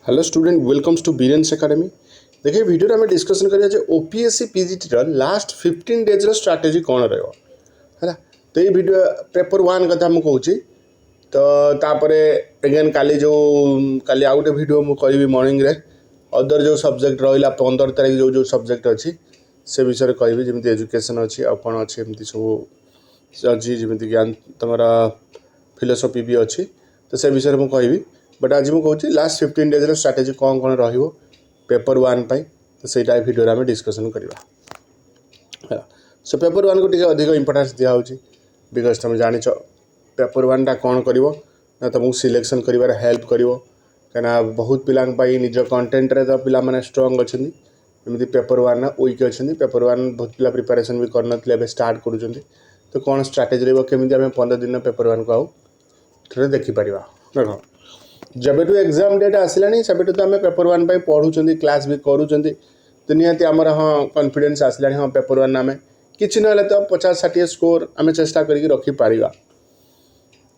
Hello student welcomes to Biren's academy. देखिए video में discussion करिए OPSC PGT last 15 days strategy कौन रहा है। तो ये वीडियो पेपर 1 कथा मुझे कहूँ तो तापर एगेन काली जो काली आउ गोटे वीडियो मुझे करी मॉर्निंग रे अदर जो सब्जेक्ट रहा 15 तारीख जो सब्जेक्ट अच्छी से विषय कहि जमी एजुकेशन अच्छी आ कौन अच्छी एमती सब अच्छी जमी ज्ञान तुम फिलोसफी भी अच्छी तो से विषय मुझे कहि बट आज मुझे कहूँ लास्ट 15 डेज स्ट्राटेजी कौन कौन पेपर 1 तो सहीटा भिडियो आम डिस्कसन करवा। सो पेपर 1 को टी अधिक इंपोर्टेंस दिखाई बिकज तुम जान पेपर 1 टा कौन कर तुमको सिलेक्शन कर हेल्प कर कहीं बहुत पिला निज कंटेंट रे तो पिला माने स्ट्रंग अच्छा एमती पेपर 1 वीक अच्छा पेपर 1 बहुत पिला प्रिपरेशन भी करते स्टार्ट कर तो कौन स्ट्राटेजी रमी आम 15 दिन पेपर 1 को आउ थे देखिपर देख जब एग्जाम डेट आसला से तो आम पेपर 1 पढ़ुं क्लास भी करूँ तो निहाती आमर हाँ कॉन्फिडेंस आसला हाँ पेपर 1 आम कि ना तो 50-60 स्कोर आम चेष्टा करके रखिपर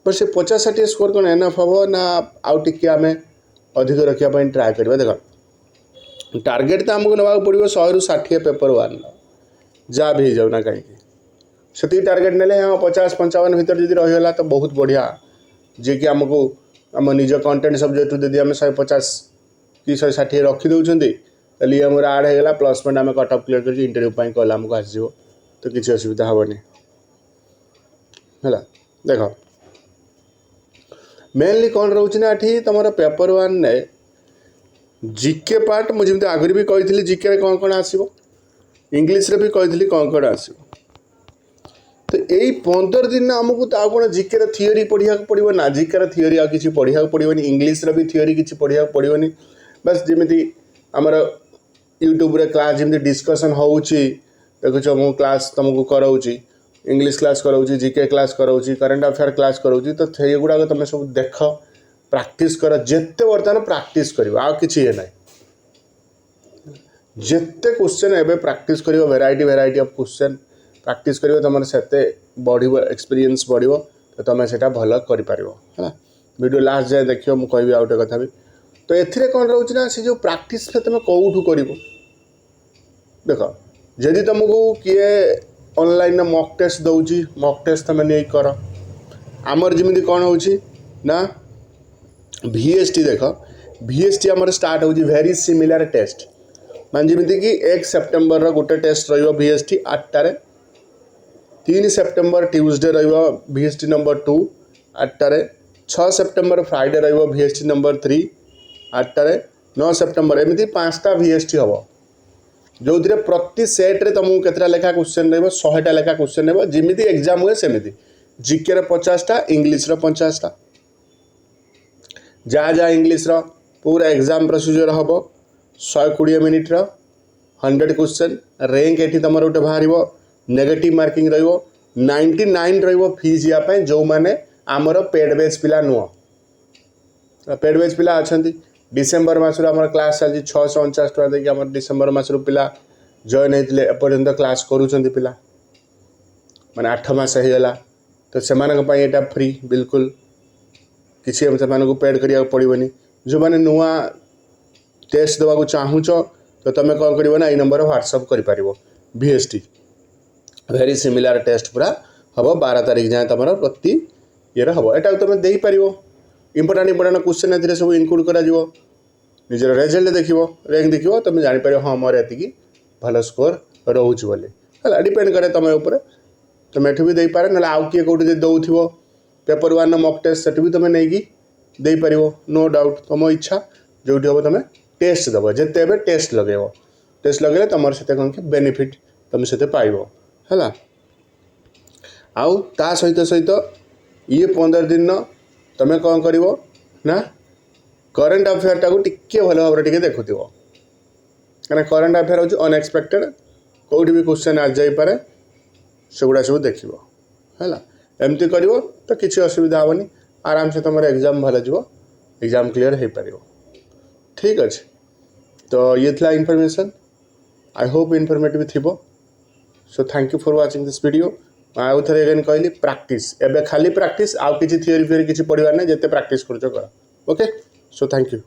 बट से 50-60 स्कोर कौन एनफ हम ना आउ टे आम अधिक रखापी ट्राए करवा। देख टार्गेट तो आमको ना पड़ो 100-60 पेपर 1 जहाँ भी जाऊना कहीं से टार्गेट ने हाँ 50-55 भर जब रहीगला तो बहुत बढ़िया जी कि आमको आम निज कंटेंट सब्जेक्ट जब आम 150 कि 160 रखीदे ये मोर आड होगा प्लसमेंट आम कट अफ क्लीयर कर इंटरव्यू कल आमको आसो तो किसी असुविधा हेनी है। देख मेनली कौन रोचे ना ये तुम पेपर 1 ने जीके पार्ट मुझे आगुरी भी कही जीके कौन कौन आसो इंग्लीश भी कही कौन कौन आसो तो यही 15 दिन आमको तो कौन जीके थियोरी पढ़ा पड़ो ना जीके थियोरी आ कि पढ़ा पड़ोनी इंग्लीश भी थियोरी किसी पढ़ा पड़ोनी बस जमी आमर यूट्यूब रे क्लास जमी डिस्कसन हो देखुच मु क्लास तुमको कराऊँगी इंग्लीश क्लास कराऊँगी जीके क्लास कराऊँगी करेन्ट अफेयर क्लास कराऊँगी तो ये गुड़ाक तुम सब देख प्रैक्टिस कर जिते बर्तमान प्रैक्टिस कर कि ना जिते क्वेश्चन एवं प्रैक्टिस कर वेराइटी ऑफ क्वेश्चन प्रैक्टिस कर तुम से बढ़ एक्सपीरियंस बढ़ो तो तुम से भल कर वीडियो लास्ट जाए देख मुझे कहि आउ गोटे कथा भी तो एथिरे कौन रोचे ना से जो प्रैक्टिस तुम कौटू कर देख जदि तुमको किए ऑनलाइन मॉक टेस्ट दौची मॉक टेस्ट तुम नहीं कर आमर जमी कौन हो ना VST देख VST आमर स्टार्ट हो वेरी सिमिलर टेस्ट मान जमी कि 1 सेप्टेम्बर गोटे टेस्ट रो VST 8टारे 3 September Tuesday VST number 2 8टारे 6 September Friday VST number 3 8टारे 9 September एमती 5टा VST हम जो प्रति सेट्रे तुमको केतटा लेखा क्वेश्चन रही 100टा लेखा क्वेश्चन रही जमी एग्जाम हुए सेमती जीके 50टा इंग्लीश 50टा जहाँ जहाँ इंग्लीश पूरा एग्जाम प्रोसीजर हम 120 मिनिट्र 100 क्वेश्चन रैंक ये तुम गोटे बाहर नेगेटिव मार्किंग रो 99 री जावाई जो मैंने आमर पेड बेच पिला नुह पेड बेच पिला अच्छा डिसेम्बर मसर आम क्लास चलती 649 टका देकी आम डिसेम्बर मसर पिला जॉइन होते एपर्यंत क्लास करूँ पिला माने 8 मास होगा तो से यहाँ फ्री बिल्कुल किसी से पेड करा पड़ोनी जो मैंने नुआ टेस्ट देवा चाहूच तो तुम कौन कर ना ये नंबर व्हाट्सअप कर VST वेरी सिमिलर टेस्ट पूरा हम 12 तारीख जाए तुम प्रति ये हम यहाँ तुम देपर इंपोर्टाट क्वेश्चन ए सब इनक्लूड कर निजर रेजल्ट देख रैंक देख तुम जापर हाँ मोर ये भल स्कोर रोच बोली है डिपेंड करे तुम उपर तुम एठू भी देपारे ना आउ किए कौटे दौथ पेपर 1 मॉक टेस्ट से भी तुम नहीं देपर नो डाउट तुम इच्छा जो हम तुम टेस्ट दब जिते टेस्ट लगे तुम से कौन कि बेनिफिट तुम से पाइब है आउ ता सहित सहित ये 15 दिन तुम कौन कर ना करेन्ट अफेयर टाक टे भल भाव टे देखुव कहीं करेन्ट अफेयर हूँ अनएक्सपेक्टेड कौटी भी क्वेश्चन आ जापे से गुड़ा सब देख है एमती कर तो किसी असुविधा हेनी आराम से तुम एग्जाम भल जो एग्जाम क्लीयर हो पार ठीक अच्छे। तो ये था इनफॉरमेशन आई होप इनफॉर्मेटिव थी so thank you for watching this video आउ थे अगेन कहली प्रैक्टिस एबे खाली प्रैक्टिस आउ किसी थियोरी फियोरी किसी पढ़वार ना जिते प्रैक्टिस कर ओके सो थैंक यू।